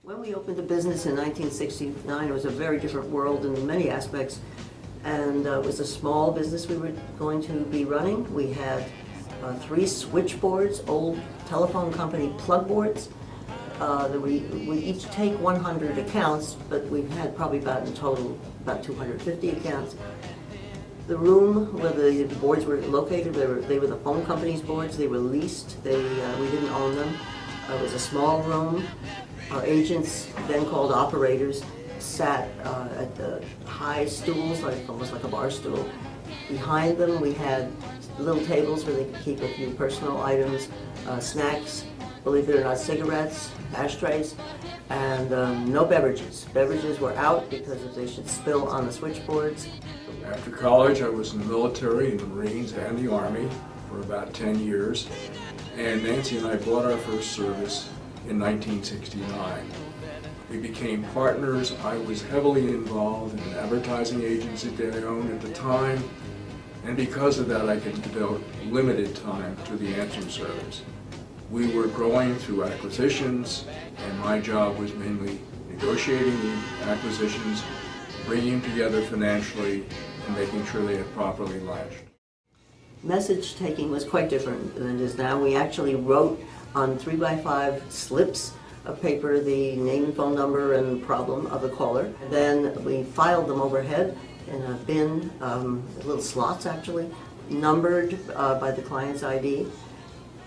When we opened the business in 1969, it was a very different world in many aspects, and it was a small business we were going to be running. We had 3 switchboards, old telephone company plug boards. We each take 100 accounts, but we had probably about in total about 250 accounts. The room where the boards were located, they were the phone company's boards. They were leased. We didn't own them. It was a small room. Our agents, then called operators, sat at the high stools, almost like a bar stool. Behind them we had little tables where they could keep a few personal items, snacks, believe it or not, cigarettes, ashtrays, and no beverages. Beverages were out because if they should spill on the switchboards. After college, I was in the military, in the Marines and the Army for about 10 years, and Nancy and I bought our first service in 1969. We became partners. I was heavily involved in an advertising agency that I owned at the time, and because of that I could devote limited time to the answering service. We were growing through acquisitions, and my job was mainly negotiating the acquisitions, bringing them together financially, and making sure they had properly latched. Message taking was quite different than it is now. We actually wrote on 3x5 slips of paper the name and phone number and problem of the caller. Then we filed them overhead in a bin, little slots actually, numbered by the client's ID.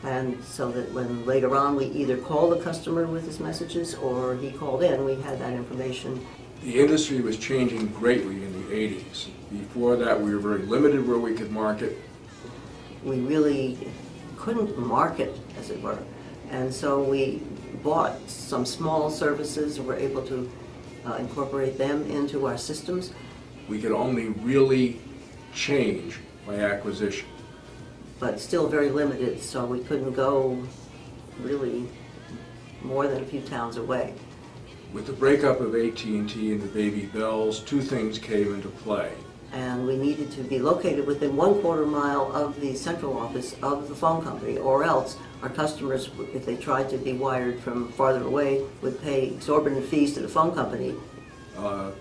And so that when later on we either called the customer with his messages or he called in, we had that information. The industry was changing greatly in the 80s. Before that, we were very limited where we could market. We really couldn't market, as it were. And so we bought some small services and were able to incorporate them into our systems. We could only really change by acquisition. But still very limited, so we couldn't go really more than a few towns away. With the breakup of AT&T and the Baby Bells, 2 things came into play. And we needed to be located within 1/4 mile of the central office of the phone company, or else our customers, if they tried to be wired from farther away, would pay exorbitant fees to the phone company.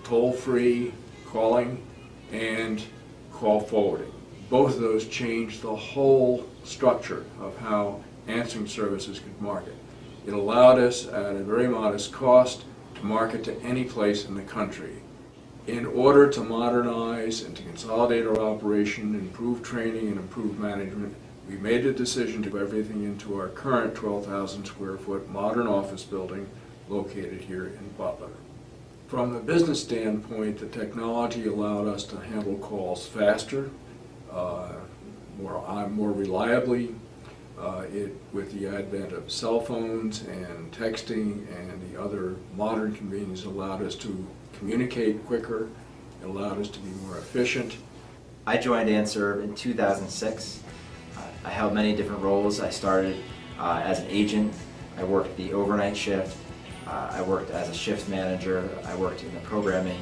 Toll-free calling and call forwarding. Both of those changed the whole structure of how answering services could market. It allowed us, at a very modest cost, to market to any place in the country. In order to modernize and to consolidate our operation, improve training and improve management, we made the decision to put everything into our current 12,000 square foot modern office building located here in Butler. From the business standpoint, the technology allowed us to handle calls faster, more reliably. With the advent of cell phones and texting and the other modern conveniences, allowed us to communicate quicker. It allowed us to be more efficient. I joined Anserve in 2006. I held many different roles. I started as an agent. I worked the overnight shift. I worked as a shift manager. I worked in the programming.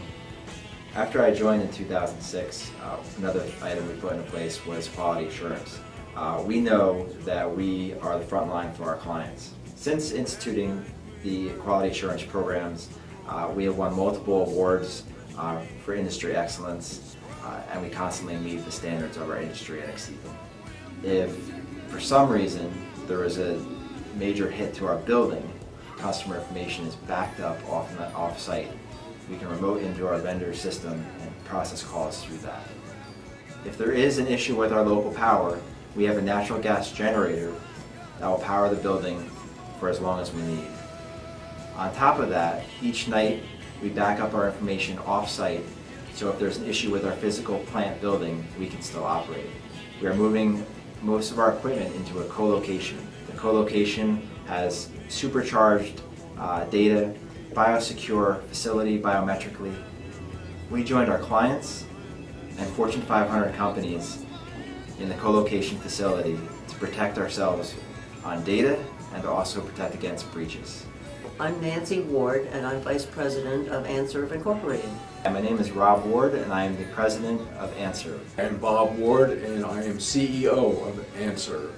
After I joined in 2006, another item we put into place was quality assurance. We know that we are the front line for our clients. Since instituting the quality assurance programs, we have won multiple awards for industry excellence, and we constantly meet the standards of our industry and exceed them. If for some reason there is a major hit to our building, customer information is backed up off-site. We can remote into our vendor system and process calls through that. If there is an issue with our local power, we have a natural gas generator that will power the building for as long as we need. On top of that, each night we back up our information off-site, so if there's an issue with our physical plant building, we can still operate. We are moving most of our equipment into a co-location. The co-location has supercharged data, biosecure facility biometrically. We joined our clients and Fortune 500 companies in the co-location facility to protect ourselves on data and to also protect against breaches. I'm Nancy Ward, and I'm Vice President of Anserve Incorporated. My name is Rob Ward, and I am the President of Anserve. I'm Bob Ward, and I am CEO of Anserve.